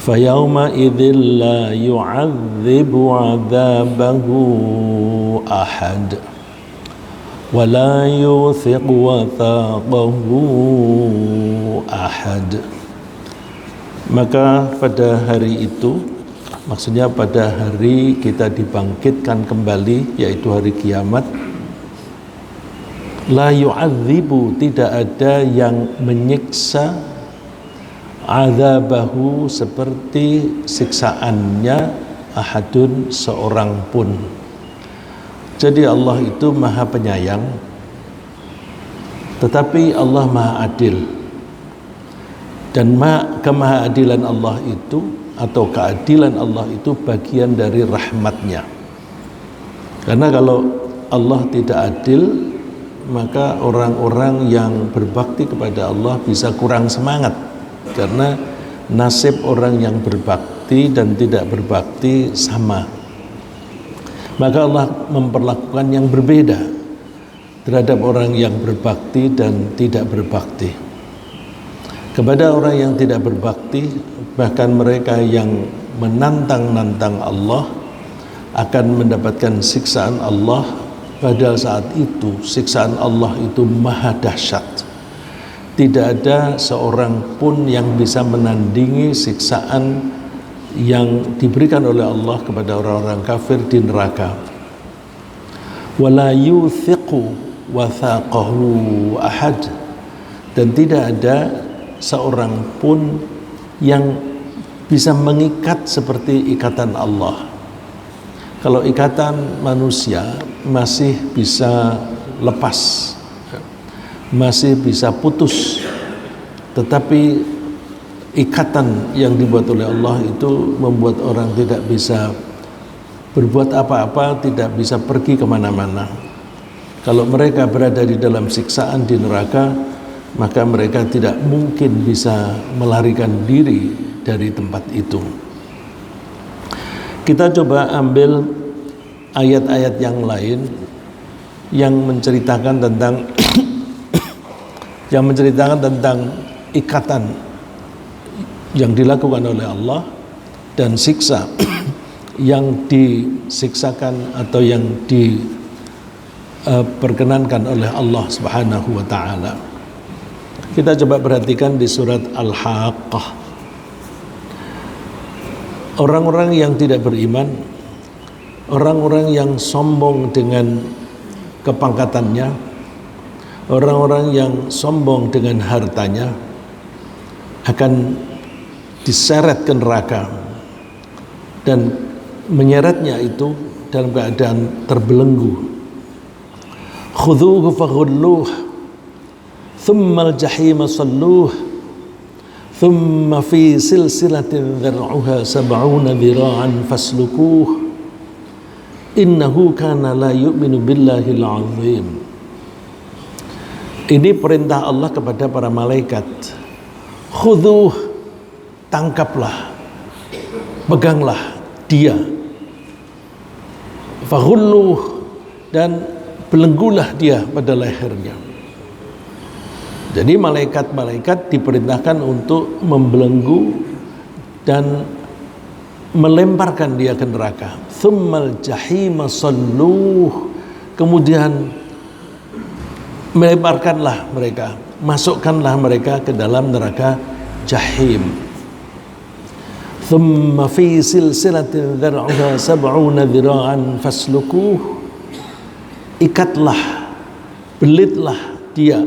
فَيَوْمَئِذٍ لَا يُعَذِّبُ عَذَابَهُ أَحَدٌ وَلَا يُوثِقُ وَثَاقَهُ أَحَدٌ. Maka pada hari itu, maksudnya pada hari kita dibangkitkan kembali, yaitu hari kiamat, la yu'adzibu, tidak ada yang menyiksa, azabahu, seperti siksaannya, ahadun, seorang pun. Jadi Allah itu maha penyayang, tetapi Allah maha adil. Dan kemahaadilan Allah itu, atau keadilan Allah itu bagian dari rahmatnya. Karena kalau Allah tidak adil, maka orang-orang yang berbakti kepada Allah bisa kurang semangat. Karena nasib orang yang berbakti dan tidak berbakti sama. Maka Allah memperlakukan yang berbeda terhadap orang yang berbakti dan tidak berbakti. Kepada orang yang tidak berbakti, bahkan mereka yang menantang-nantang Allah, akan mendapatkan siksaan Allah. Pada saat itu siksaan Allah itu maha dahsyat. Tidak ada seorang pun yang bisa menandingi siksaan yang diberikan oleh Allah kepada orang-orang kafir di neraka. Wala yuthiqu wathaqahu ahad, dan tidak ada seorang pun yang bisa mengikat seperti ikatan Allah. Kalau ikatan manusia masih bisa lepas, masih bisa putus, tetapi ikatan yang dibuat oleh Allah itu membuat orang tidak bisa berbuat apa-apa, tidak bisa pergi kemana-mana. Kalau mereka berada di dalam siksaan di neraka, maka mereka tidak mungkin bisa melarikan diri dari tempat itu. Kita coba ambil ayat-ayat yang lain yang menceritakan tentang ikatan yang dilakukan oleh Allah dan siksa yang disiksakan atau yang diperkenankan oleh Allah Subhanahu wa taala. Kita coba perhatikan di surat Al-Haqqah. Orang-orang yang tidak beriman, orang-orang yang sombong dengan kepangkatannya, orang-orang yang sombong dengan hartanya, akan diseret ke neraka, dan menyeretnya itu dalam keadaan terbelenggu. Khudhuhu faghulluh thumma al-jahima salluh thumma fi silsilatin dhar'uha sab'una dhira'an faslukuh innahu kana la yu'minu billahil azim. Ini perintah Allah kepada para malaikat. Khudhuh, tangkaplah, peganglah dia. Faghulluh, dan belenggulah dia pada lehernya. Jadi malaikat-malaikat diperintahkan untuk membelenggu dan melemparkan dia ke neraka. Tsummal jahima salluh, kemudian melemparkanlah mereka, masukkanlah mereka ke dalam neraka jahim. Tsumma fi silsilatin dhar'uha sab'una dhira'an faslukuh, ikatlah, belitlah dia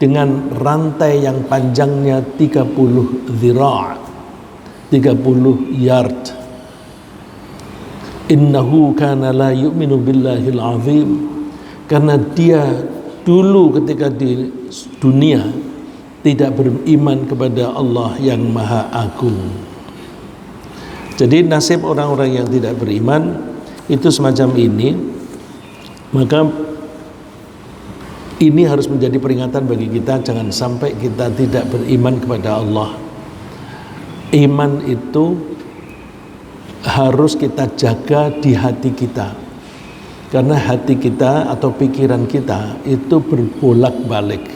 dengan rantai yang panjangnya 30 dhira', 30 yard. Innahu kana la yu'minu billahil azim, karena dia dulu ketika di dunia tidak beriman kepada Allah yang maha agung. Jadi nasib orang-orang yang tidak beriman itu semacam ini. Maka ini harus menjadi peringatan bagi kita, jangan sampai kita tidak beriman kepada Allah. Iman itu harus kita jaga di hati kita, karena hati kita atau pikiran kita itu berbolak-balik.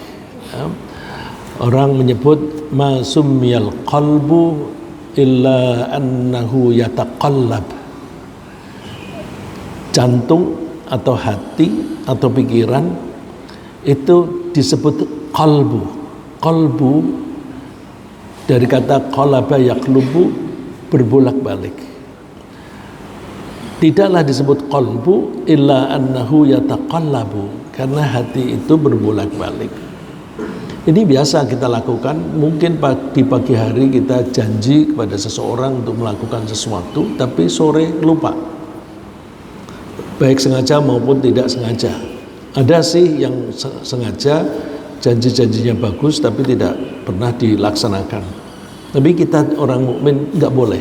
Orang menyebut ma summiyal qalbu illa annahu yataqallab. Jantung atau hati atau pikiran itu disebut qalbu. Qalbu dari kata qalaba yaqlubu, berbolak-balik. Tidaklah disebut qalbu illa annahu yataqallabu, karena hati itu berbolak-balik. Ini biasa kita lakukan. Mungkin di pagi hari kita janji kepada seseorang untuk melakukan sesuatu, tapi sore lupa, baik sengaja maupun tidak sengaja. Ada sih yang sengaja, janji-janjinya bagus tapi tidak pernah dilaksanakan. Tapi kita orang mukmin nggak boleh.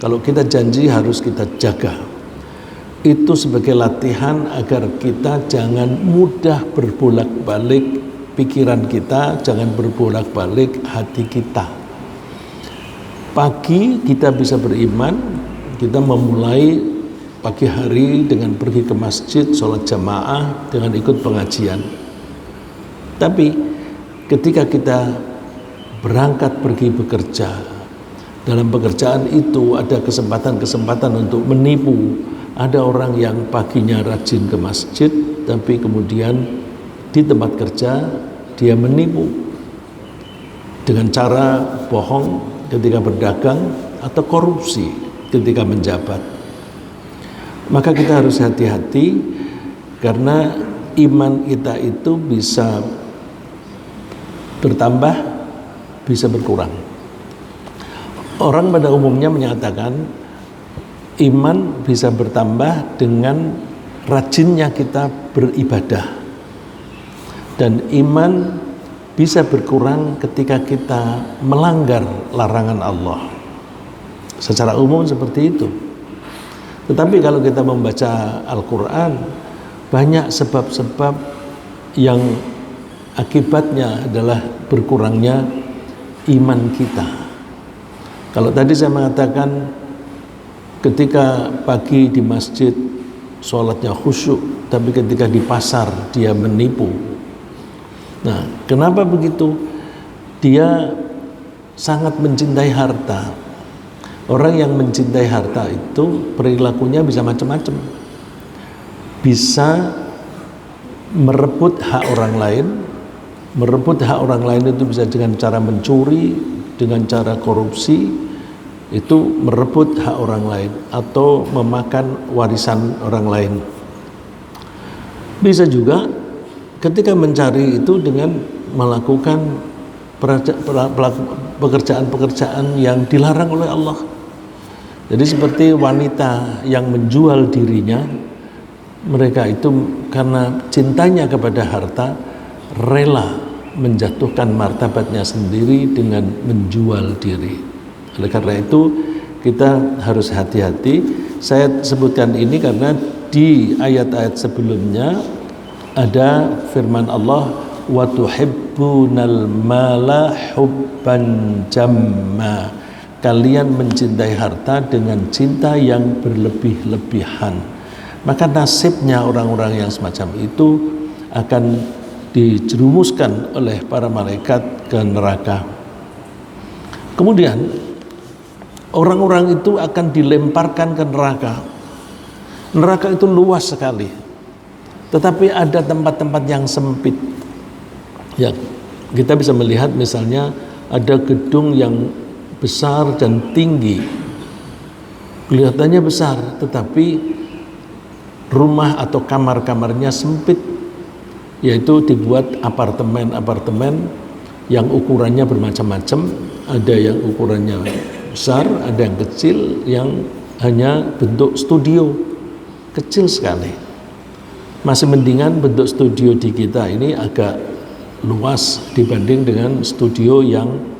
Kalau kita janji harus kita jaga. Itu sebagai latihan agar kita jangan mudah berbolak-balik pikiran kita, jangan berbolak-balik hati kita. Pagi kita bisa beriman, kita memulai pagi hari dengan pergi ke masjid, sholat jamaah, dengan ikut pengajian. Tapi ketika kita berangkat pergi bekerja, dalam pekerjaan itu ada kesempatan-kesempatan untuk menipu. Ada orang yang paginya rajin ke masjid, tapi kemudian di tempat kerja dia menipu dengan cara bohong ketika berdagang atau korupsi ketika menjabat. Maka kita harus hati-hati, karena iman kita itu bisa bertambah, bisa berkurang. Orang pada umumnya menyatakan iman bisa bertambah dengan rajinnya kita beribadah, dan iman bisa berkurang ketika kita melanggar larangan Allah. Secara umum seperti itu. Tetapi kalau kita membaca Al-Quran, banyak sebab-sebab yang akibatnya adalah berkurangnya iman kita. Kalau tadi saya mengatakan ketika pagi di masjid sholatnya khusyuk, tapi ketika di pasar dia menipu. Nah, kenapa begitu? Dia sangat mencintai harta. Orang yang mencintai harta itu perilakunya bisa macam-macam. Bisa merebut hak orang lain. Merebut hak orang lain itu bisa dengan cara mencuri, dengan cara korupsi. Itu merebut hak orang lain atau memakan warisan orang lain. Bisa juga ketika mencari itu dengan melakukan pekerjaan-pekerjaan yang dilarang oleh Allah. Jadi seperti wanita yang menjual dirinya, mereka itu karena cintanya kepada harta rela menjatuhkan martabatnya sendiri dengan menjual diri. Oleh karena itu kita harus hati-hati. Saya sebutkan ini karena di ayat-ayat sebelumnya ada firman Allah, wa tuhibbunal mala hubban jamma. Kalian mencintai harta dengan cinta yang berlebih-lebihan. Maka nasibnya orang-orang yang semacam itu akan dijerumuskan oleh para malaikat ke neraka. Kemudian orang-orang itu akan dilemparkan ke neraka. Neraka itu luas sekali, tetapi ada tempat-tempat yang sempit. Ya, kita bisa melihat misalnya ada gedung yang besar dan tinggi, kelihatannya besar, tetapi rumah atau kamar-kamarnya sempit, yaitu dibuat apartemen-apartemen yang ukurannya bermacam-macam. Ada yang ukurannya besar, ada yang kecil, yang hanya bentuk studio, kecil sekali. Masih mendingan bentuk studio di kita ini agak luas dibanding dengan studio yang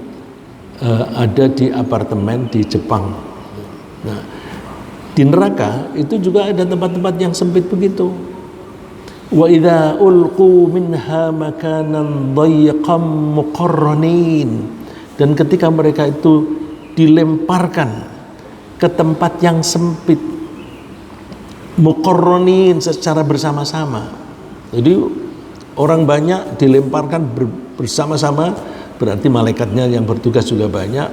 ada di apartemen di Jepang. Nah, di neraka itu juga ada tempat-tempat yang sempit begitu. Wa idza ulqu minha makanan dayyqan muqarranin. Dan ketika mereka itu dilemparkan ke tempat yang sempit, muqarranin, secara bersama-sama. Jadi orang banyak dilemparkan bersama-sama, berarti malaikatnya yang bertugas juga banyak.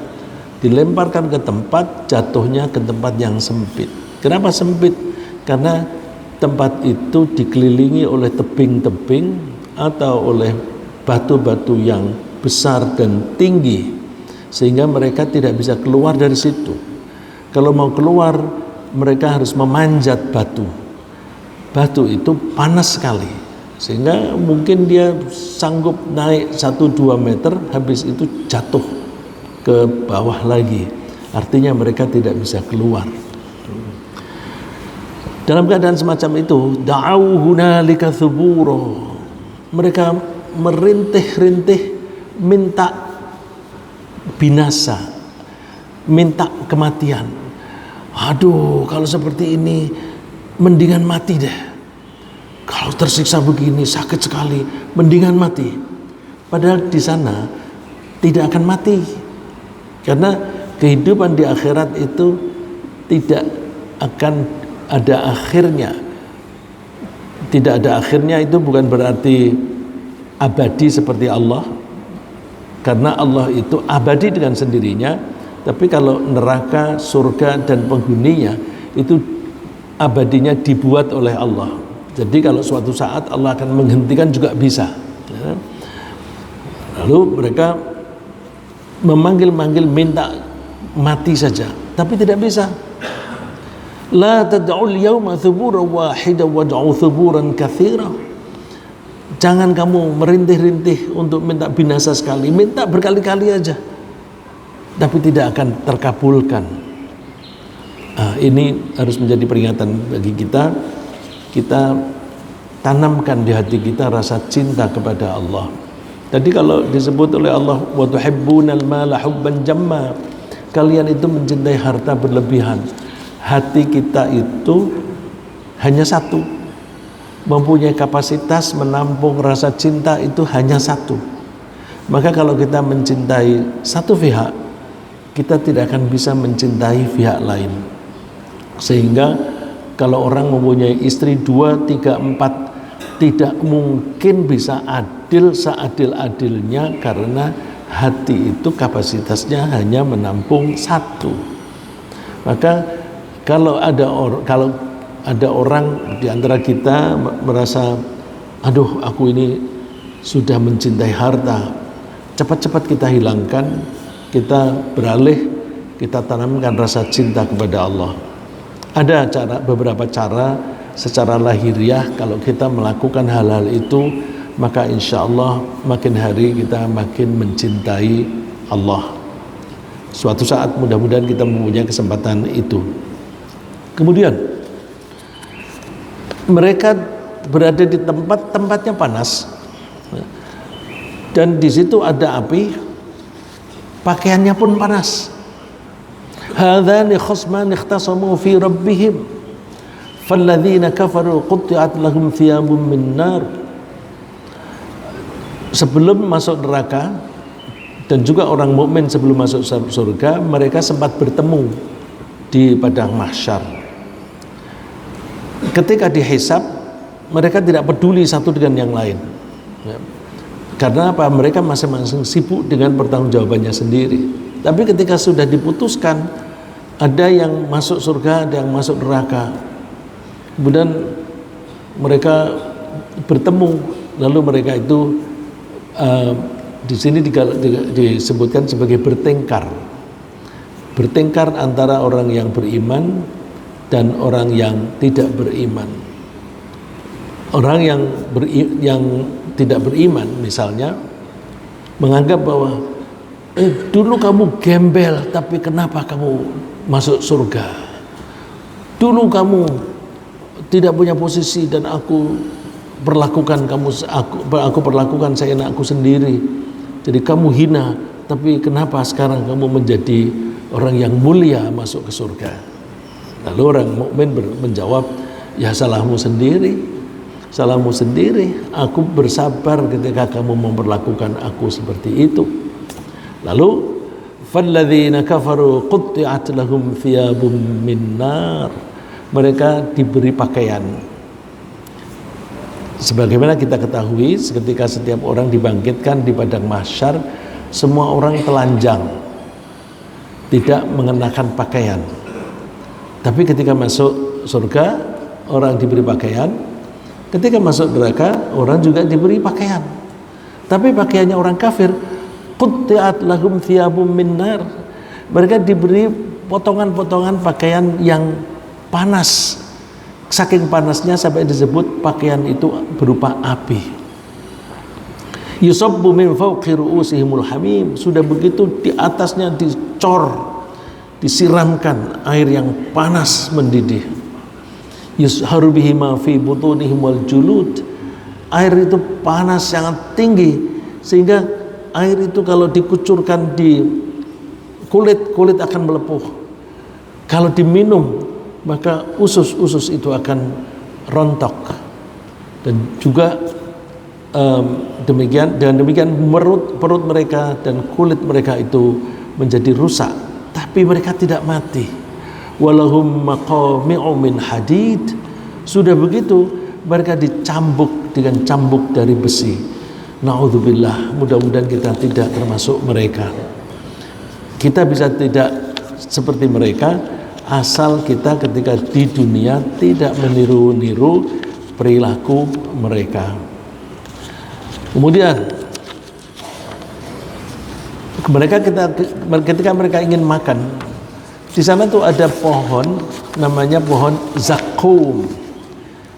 dilemparkan ke tempat, jatuhnya ke tempat yang sempit. Kenapa sempit? Karena tempat itu dikelilingi oleh tebing-tebing atau oleh batu-batu yang besar dan tinggi, sehingga mereka tidak bisa keluar dari situ. Kalau mau keluar, mereka harus memanjat batu. Batu itu panas sekali, sehingga mungkin dia sanggup naik 1-2 meter, habis itu jatuh ke bawah lagi. Artinya mereka tidak bisa keluar. Dalam keadaan semacam itu, da'au hunalika thubura. Mereka merintih-rintih minta binasa, minta kematian. Aduh, kalau seperti ini mendingan mati deh. Kalau tersiksa begini sakit sekali, mendingan mati. Padahal di sana tidak akan mati. Karena kehidupan di akhirat itu tidak akan ada akhirnya. Tidak ada akhirnya itu bukan berarti abadi seperti Allah, karena Allah itu abadi dengan sendirinya. Tapi kalau neraka, surga dan penghuninya itu abadinya dibuat oleh Allah. Jadi kalau suatu saat Allah akan menghentikan juga bisa. Lalu mereka memanggil-manggil minta mati saja, tapi tidak bisa. La tad'ul yawma thuburan wahida wad'u thuburan katsira. Jangan kamu merintih-rintih untuk minta binasa sekali, minta berkali-kali aja, tapi tidak akan terkabulkan. Ini harus menjadi peringatan bagi kita. Kita tanamkan di hati kita rasa cinta kepada Allah. Tadi kalau disebut oleh Allah, wa tuhibbunal mala hubban jamma, kalian itu mencintai harta berlebihan. Hati kita itu hanya satu, mempunyai kapasitas menampung rasa cinta itu hanya satu. Maka kalau kita mencintai satu pihak, kita tidak akan bisa mencintai pihak lain. Sehingga kalau orang mempunyai istri 2, 3, 4, tidak mungkin bisa adil seadil-adilnya, karena hati itu kapasitasnya hanya menampung satu. Maka kalau ada orang di antara kita merasa, aduh aku ini sudah mencintai harta, cepat-cepat kita hilangkan, kita beralih, kita tanamkan rasa cinta kepada Allah. Ada beberapa cara secara lahiriah. Kalau kita melakukan hal-hal itu, maka insya Allah makin hari kita makin mencintai Allah. Suatu saat mudah-mudahan kita mempunyai kesempatan itu. Kemudian mereka berada di tempatnya panas, dan di situ ada api, pakaiannya pun panas. Hadzani khasman ikhtasamu fi rabbihim falladzina kafaru qutti'at lahum thiyabun min nar. Sebelum masuk neraka, dan juga orang mukmin sebelum masuk surga, mereka sempat bertemu di padang mahsyar. Ketika dihisab, mereka tidak peduli satu dengan yang lain. Karena apa? Mereka masing-masing sibuk dengan pertanggungjawabannya sendiri. Tapi ketika sudah diputuskan, ada yang masuk surga, ada yang masuk neraka. Kemudian mereka bertemu, lalu mereka itu di sini disebutkan sebagai bertengkar. Bertengkar antara orang yang beriman dan orang yang tidak beriman. Orang yang tidak beriman misalnya menganggap bahwa dulu kamu gembel, tapi kenapa kamu masuk surga? Dulu kamu tidak punya posisi dan aku perlakukan seenakku sendiri. Jadi kamu hina, tapi kenapa sekarang kamu menjadi orang yang mulia masuk ke surga? Lalu orang mukmin menjawab, ya salahmu sendiri, salahmu sendiri. Aku bersabar ketika kamu memperlakukan aku seperti itu. Lalu, falladzina kafaru qutti'at lahum thiyabun min nar. Mereka diberi pakaian. Sebagaimana kita ketahui, ketika setiap orang dibangkitkan di padang mahsyar, semua orang telanjang. tidak mengenakan pakaian. Tapi ketika masuk surga orang diberi pakaian, ketika masuk neraka orang juga diberi pakaian. Tapi pakaiannya orang kafir, qutti'at lahum thiyabum min nar. Mereka diberi potongan-potongan pakaian yang panas. Saking panasnya sampai disebut pakaian itu berupa api. Yusabbu min fawqi ru'usihimul hamim. Sudah begitu di atasnya dicor, disiramkan air yang panas mendidih. Yusharu bihi ma fi butunihim wal julud. Air itu panas sangat tinggi sehingga air itu kalau dikucurkan di kulit akan melepuh. Kalau diminum maka usus itu akan rontok. Dan juga demikian perut mereka dan kulit mereka itu menjadi rusak, tapi mereka tidak mati. Walahum maqami'u min hadid. Sudah begitu mereka dicambuk dengan cambuk dari besi. Na'udzubillah, mudah-mudahan kita tidak termasuk mereka. Kita bisa tidak seperti mereka asal kita ketika di dunia tidak meniru-niru perilaku mereka. Kemudian ketika mereka ingin makan, di sana tuh ada pohon namanya pohon zakum.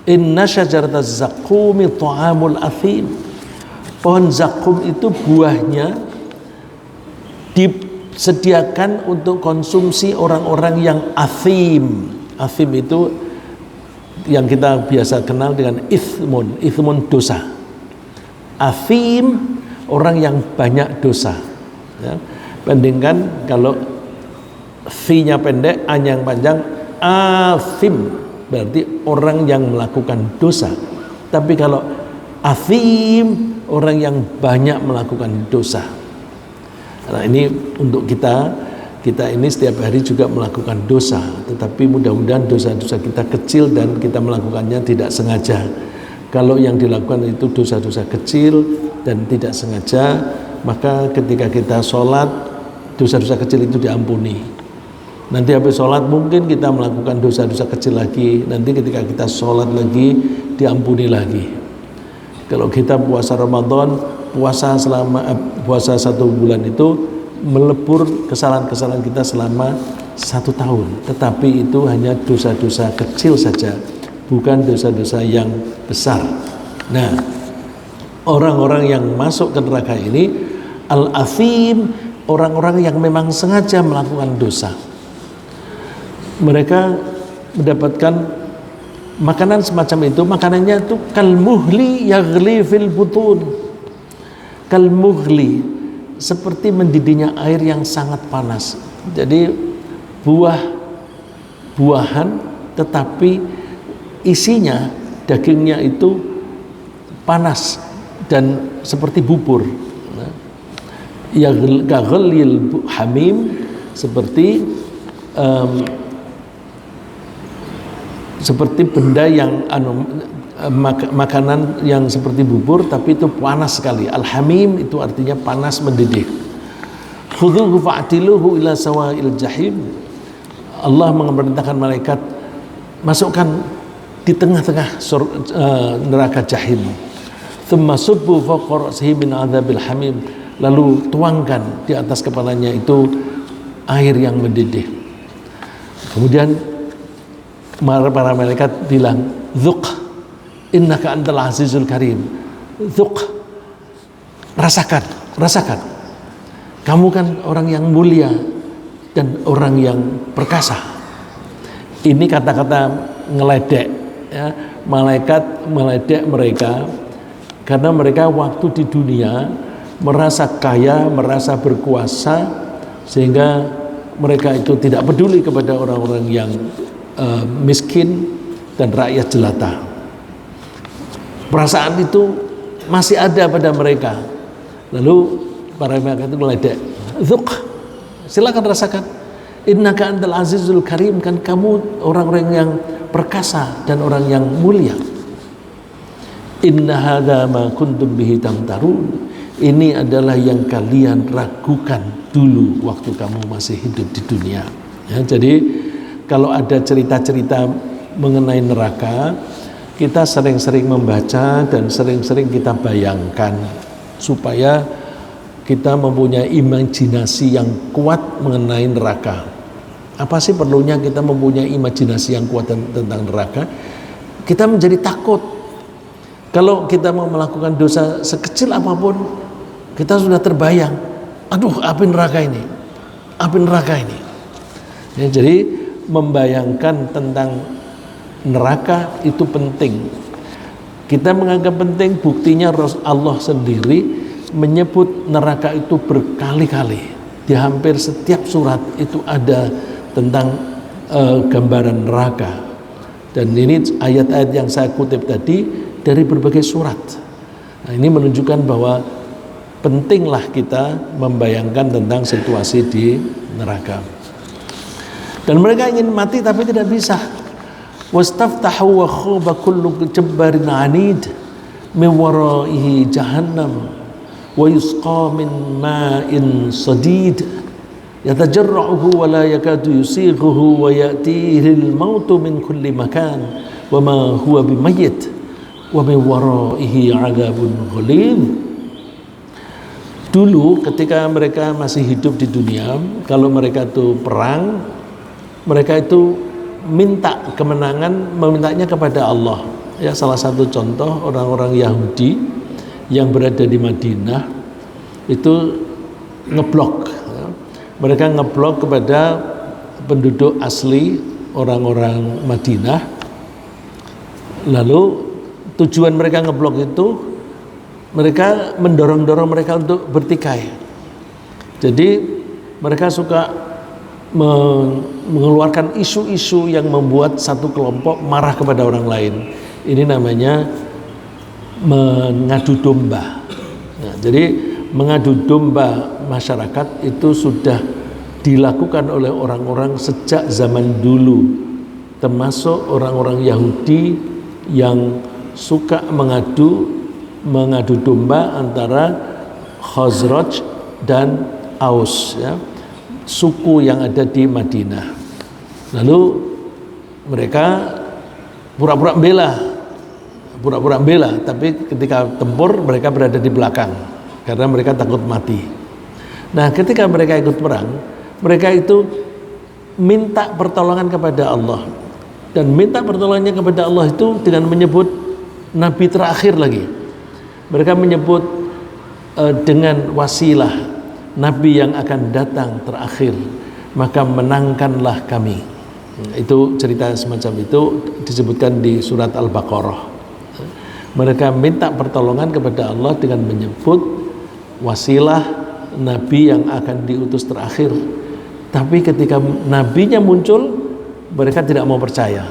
Inna syajarataz zakumi ta'amul athim. Pohon zakum itu buahnya disediakan untuk konsumsi orang-orang yang athim. Athim itu yang kita biasa kenal dengan ithmun dosa. Athim orang yang banyak dosa, ya. Bandingkan kalau fi-nya pendek, a-nya yang panjang, athim berarti orang yang melakukan dosa. Tapi kalau athim orang yang banyak melakukan dosa. Nah, ini untuk kita ini setiap hari juga melakukan dosa, tetapi mudah-mudahan dosa-dosa kita kecil dan kita melakukannya tidak sengaja. Kalau yang dilakukan itu dosa-dosa kecil dan tidak sengaja, maka ketika kita sholat, dosa-dosa kecil itu diampuni. Nanti habis sholat mungkin kita melakukan dosa-dosa kecil lagi, nanti ketika kita sholat lagi diampuni lagi. Kalau kita puasa Ramadan, puasa 1 bulan itu melebur kesalahan-kesalahan kita selama 1 tahun, tetapi itu hanya dosa-dosa kecil saja, bukan dosa-dosa yang besar. Nah, orang-orang yang masuk ke neraka ini al-athim, orang-orang yang memang sengaja melakukan dosa. Mereka mendapatkan makanan semacam itu, makanannya itu kalmuhli yaghli fil butun. Kalmuhli, seperti mendidihnya air yang sangat panas. Jadi buah-buahan tetapi isinya, dagingnya itu panas dan seperti bubur. Ya ghalil hamim, seperti benda yang makanan yang seperti bubur tapi itu panas sekali. Al-hamim itu artinya panas mendidih. Khudhuhu fa'tiluhu ila sawa'il jahim. Allah memerintahkan malaikat masukkan di tengah-tengah neraka jahim. Thumma subbu fawqa ra'sihi min adzabil hamim. Lalu tuangkan di atas kepalanya itu air yang mendidih. Kemudian para malaikat bilang, "Dzuq, innaka antal azizul karim." Dzuq, rasakan. Kamu kan orang yang mulia dan orang yang perkasa. Ini kata-kata ngeledek, ya. Malaikat meledek mereka karena mereka waktu di dunia merasa kaya, merasa berkuasa, sehingga mereka itu tidak peduli kepada orang-orang yang miskin dan rakyat jelata. Perasaan itu masih ada pada mereka. Lalu para malaikat itu meledek, "Dzuq, silakan rasakan. Innaka antal azizul karim, kan kamu orang-orang yang perkasa dan orang yang mulia. Inna hadza ma kuntum bihi tamtarun." Ini adalah yang kalian ragukan dulu waktu kamu masih hidup di dunia. Ya, jadi kalau ada cerita-cerita mengenai neraka, kita sering-sering membaca dan sering-sering kita bayangkan supaya kita mempunyai imajinasi yang kuat mengenai neraka. Apa sih perlunya kita mempunyai imajinasi yang kuat tentang neraka? Kita menjadi takut. Kalau kita mau melakukan dosa sekecil apapun, kita sudah terbayang, aduh api neraka ini, api neraka ini. Ya, jadi membayangkan tentang neraka itu penting. Kita menganggap penting, buktinya Allah sendiri menyebut neraka itu berkali-kali. Di hampir setiap surat itu ada tentang gambaran neraka. Dan ini ayat-ayat yang saya kutip tadi dari berbagai surat. Nah, ini menunjukkan bahwa pentinglah kita membayangkan tentang situasi di neraka. Dan mereka ingin mati tapi tidak bisa. Wastaftahu wa khaba kullu jabbarin anid min waraihi jahannam wa yusqa min ma'in sadid yatajarra'uhu wa la yakadu yusighuhu wa ya'tihi al-mautu min kulli makan wa ma huwa bimayyit wa min waraihi 'adzabun ghalidh. Dulu ketika mereka masih hidup di dunia, kalau mereka itu perang, mereka itu minta kemenangan, memintanya kepada Allah. Ya, salah satu contoh orang-orang Yahudi yang berada di Madinah itu ngeblok. Ya. Mereka ngeblok kepada penduduk asli orang-orang Madinah. Lalu tujuan mereka ngeblok itu mereka mendorong-dorong mereka untuk bertikai. Jadi mereka suka mengeluarkan isu-isu yang membuat satu kelompok marah kepada orang lain. Ini namanya mengadu domba. Nah, jadi mengadu domba masyarakat itu sudah dilakukan oleh orang-orang sejak zaman dulu, termasuk orang-orang Yahudi yang suka mengadu domba antara Khazraj dan Aus, ya, suku yang ada di Madinah. Lalu mereka pura-pura bela, tapi ketika tempur mereka berada di belakang karena mereka takut mati. Nah, ketika mereka ikut perang, mereka itu minta pertolongan kepada Allah, dan minta pertolongannya kepada Allah itu dengan menyebut nabi terakhir lagi. Mereka menyebut dengan wasilah nabi yang akan datang terakhir, maka menangkanlah kami. Itu cerita semacam itu disebutkan di surat Al-Baqarah. Mereka minta pertolongan kepada Allah dengan menyebut wasilah nabi yang akan diutus terakhir. Tapi ketika nabinya muncul, mereka tidak mau percaya.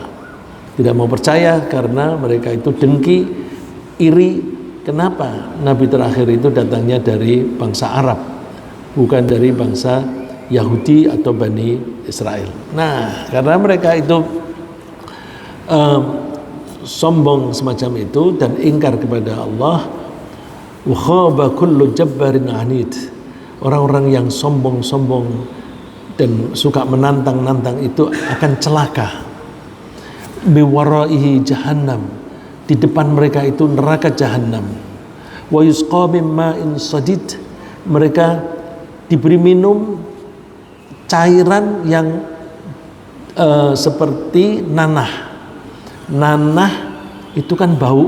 Tidak mau percaya karena mereka itu dengki, iri. Kenapa nabi terakhir itu datangnya dari bangsa Arab, bukan dari bangsa Yahudi atau Bani Israel. Nah, karena mereka itu sombong semacam itu dan ingkar kepada Allah, wa khaba kullu jabbarin anid. Orang-orang yang sombong-sombong dan suka menantang-nantang itu akan celaka. Bi waraihi jahannam, di depan mereka itu neraka jahanam. Wa yusqa min ma'in sadid, mereka diberi minum cairan yang seperti nanah. Nanah itu kan bau,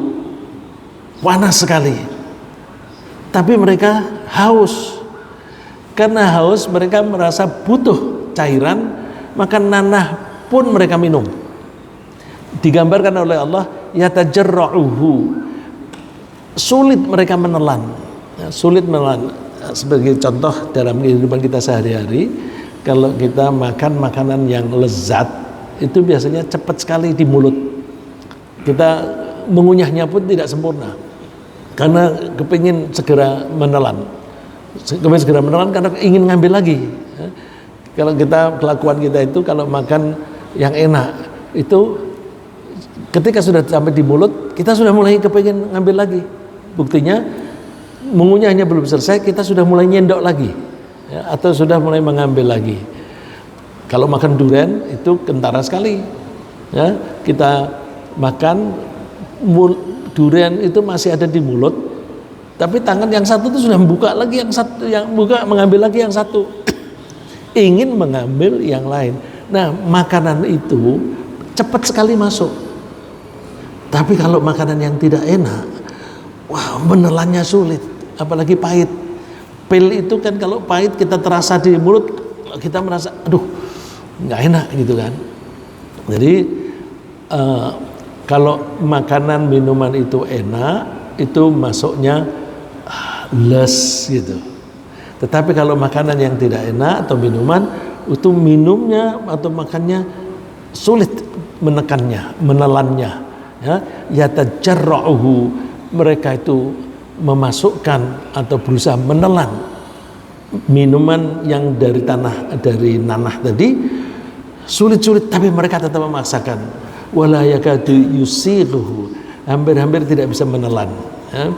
panas sekali. Tapi mereka haus. Karena haus mereka merasa butuh cairan, maka nanah pun mereka minum. Digambarkan oleh Allah, yatajarra'uhu, sulit mereka menelan. Sulit menelan. Sebagai contoh dalam kehidupan kita sehari-hari, kalau kita makan makanan yang lezat itu biasanya cepat sekali di mulut. Kita mengunyahnya pun tidak sempurna karena kepingin segera menelan. Kepingin segera menelan karena ingin ngambil lagi. Kalau kita, kelakuan kita itu kalau makan yang enak itu ketika sudah sampai di mulut kita sudah mulai kepingin ngambil lagi. Buktinya mengunyahnya belum selesai, kita sudah mulai nyendok lagi, ya, atau sudah mulai mengambil lagi. Kalau makan durian itu kentara sekali, ya, kita makan durian itu masih ada di mulut, tapi tangan yang satu itu sudah membuka lagi yang satu, yang buka mengambil lagi yang satu, ingin mengambil yang lain. Nah, makanan itu cepat sekali masuk. Tapi kalau makanan yang tidak enak, wah, menelannya sulit, apalagi pahit. Pil itu kan kalau pahit kita terasa di mulut, kita merasa aduh nggak enak gitu kan. Jadi kalau makanan minuman itu enak, itu masuknya les gitu. Tetapi kalau makanan yang tidak enak atau minuman, itu minumnya atau makannya sulit menekannya, menelannya, ya, yatajarra'uhu, mereka itu memasukkan atau berusaha menelan minuman yang dari nanah tadi, sulit-sulit, tapi mereka tetap memaksakan. Wala yakadu yusighuhu, hampir-hampir tidak bisa menelan, ya.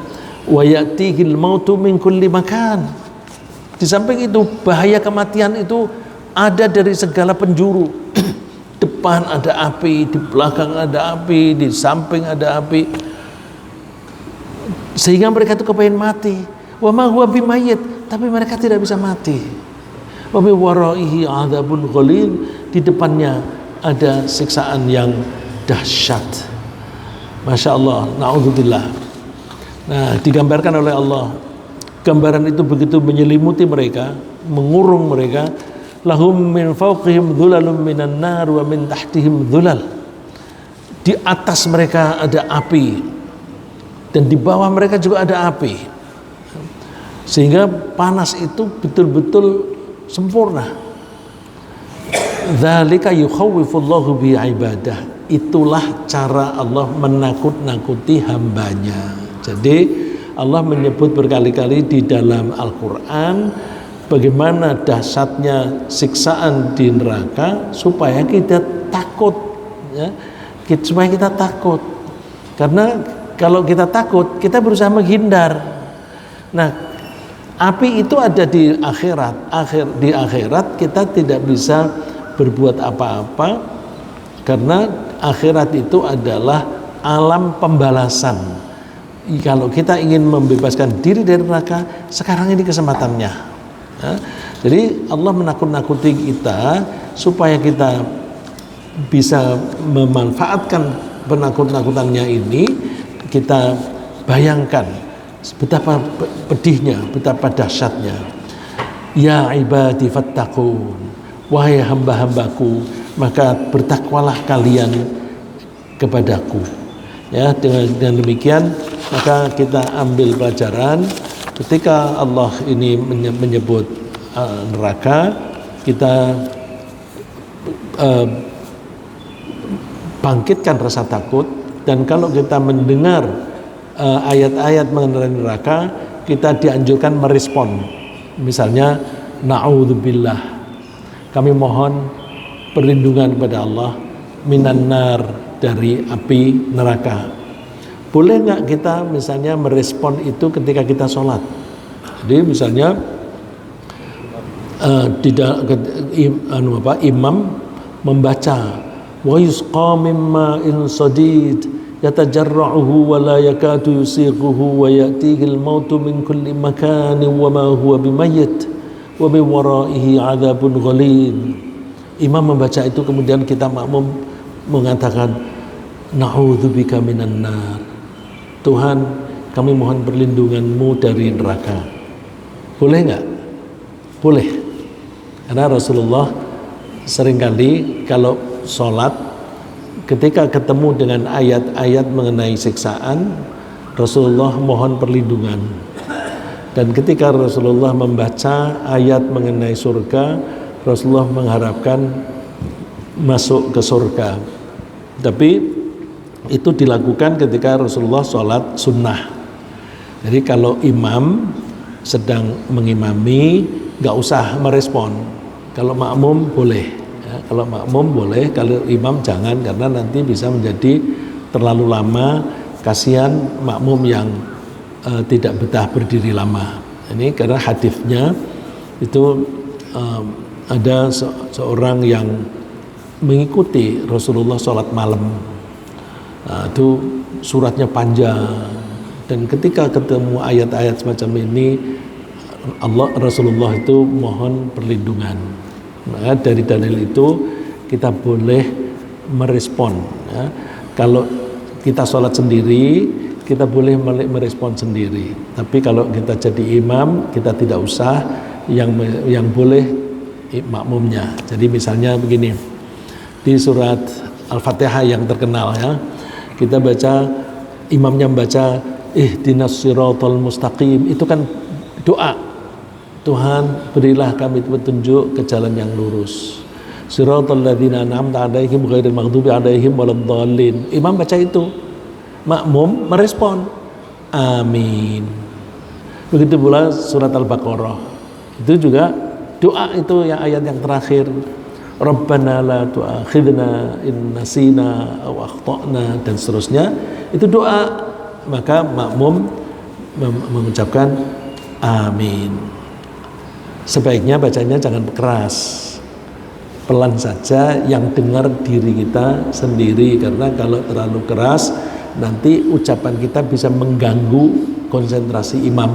Wa ya'tihil mautu min kulli makan. Di samping itu bahaya kematian itu ada dari segala penjuru. Depan ada api, di belakang ada api, di samping ada api, sehingga mereka itu kepengen mati. Wa ma huwa bimayyit, tapi mereka tidak bisa mati. Wa bi waraihi adzabun ghalid, di depannya ada siksaan yang dahsyat. Masya Allah, na'udzubillah. Nah, digambarkan oleh Allah, gambaran itu begitu menyelimuti mereka, mengurung mereka. Lahum min fawqihim dhulalun minan nar wa min tahtihim dhulal. Di atas mereka ada api dan di bawah mereka juga ada api, sehingga panas itu betul-betul sempurna. Dzalika yukhawwifullahu bi ibadah. Itulah cara Allah menakut-nakuti hambanya. Jadi Allah menyebut berkali-kali di dalam Al-Quran bagaimana dahsyatnya siksaan di neraka supaya kita takut, ya, supaya kita takut. Karena kalau kita takut, kita berusaha menghindar. Nah, api itu ada di akhirat. Di akhirat kita tidak bisa berbuat apa-apa, karena akhirat itu adalah alam pembalasan. Kalau kita ingin membebaskan diri dari neraka, sekarang ini kesempatannya. Ya, jadi Allah menakut-nakuti kita supaya kita bisa memanfaatkan penakut-nakutannya ini. Kita bayangkan betapa pedihnya, betapa dahsyatnya. Ya ibadi fattaqun, wahai hamba-hambaku, maka bertakwalah kalian kepadaku. Ya, dengan demikian maka kita ambil pelajaran. Ketika Allah ini menyebut neraka, kita bangkitkan rasa takut, dan kalau kita mendengar ayat-ayat mengenai neraka, kita dianjurkan merespon. Misalnya, na'udzubillah, kami mohon perlindungan kepada Allah minan nar, dari api neraka. Boleh nggak kita misalnya merespon itu ketika kita sholat? Jadi misalnya imam membaca wa yusqa mimma in sadid yatajarra'uhu wa la yakadu yusighuhu wa ya'tihi al-mautu min kulli makanin wa ma huwa bimayyit wa min waraihi 'adzabun ghalid. Imam membaca itu, kemudian kita makmum mengatakan na'udzubika minan nar, Tuhan kami mohon perlindungan-Mu dari neraka. Boleh nggak? Boleh. Karena Rasulullah seringkali kalau sholat, ketika ketemu dengan ayat-ayat mengenai siksaan, Rasulullah mohon perlindungan. Dan ketika Rasulullah membaca ayat mengenai surga, Rasulullah mengharapkan masuk ke surga. Tapi itu dilakukan ketika Rasulullah sholat sunnah. Jadi kalau imam sedang mengimami, nggak usah merespon. Kalau makmum boleh, ya, kalau makmum boleh, kalau imam jangan, karena nanti bisa menjadi terlalu lama. Kasihan makmum yang tidak betah berdiri lama. Ini karena hadisnya itu ada seorang yang mengikuti Rasulullah sholat malam. Itu suratnya panjang, dan ketika ketemu ayat-ayat semacam ini Rasulullah itu mohon perlindungan. Maka dari dalil itu kita boleh merespon ya. Kalau kita sholat sendiri kita boleh merespon sendiri, tapi kalau kita jadi imam kita tidak usah, yang boleh makmumnya. Jadi misalnya begini, di surat Al-Fatihah yang terkenal ya, kita baca, imamnya membaca ihdinas siratal mustaqim, itu kan doa, Tuhan berilah kami petunjuk ke jalan yang lurus, siratal ladzina an'amta 'alaihim ghairil maghdubi 'alaihim waladdallin. Imam baca itu, makmum merespon amin. Begitu pula surat Al-Baqarah, itu juga doa, itu yang ayat yang terakhir, Rabbana la tu'akhidna in nasina aw akhtana, dan seterusnya, itu doa. Maka makmum mengucapkan amin. Sebaiknya bacanya jangan keras, pelan saja, yang dengar diri kita sendiri, karena kalau terlalu keras nanti ucapan kita bisa mengganggu konsentrasi imam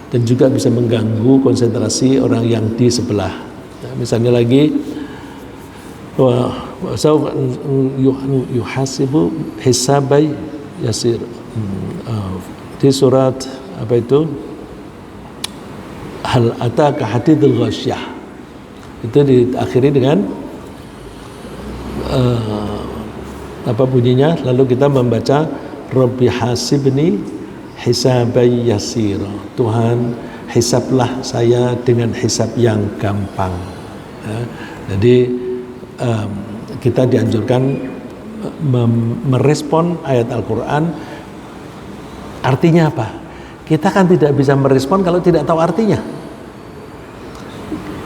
dan juga bisa mengganggu konsentrasi orang yang di sebelah. Misalnya lagi, yuhasibu hisabai yasir, di surat apa itu, hal ataka hadithul ghasyah, itu diakhiri dengan apa bunyinya, lalu kita membaca Rabbi hasibni hisabai yasir, Tuhan hisablah saya dengan hisab yang gampang ya. Jadi kita dianjurkan merespon ayat Al-Quran. Artinya apa? Kita kan tidak bisa merespon kalau tidak tahu artinya.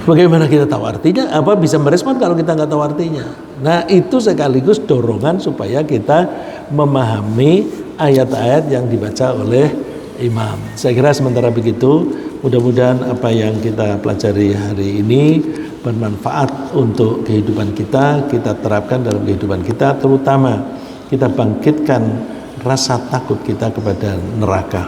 Bagaimana kita tahu artinya? Apa bisa merespon kalau kita nggak tahu artinya? Nah, itu sekaligus dorongan supaya kita memahami ayat-ayat yang dibaca oleh imam. Saya kira sementara begitu. Mudah-mudahan apa yang kita pelajari hari ini bermanfaat untuk kehidupan kita terapkan dalam kehidupan kita, terutama kita bangkitkan rasa takut kita kepada neraka.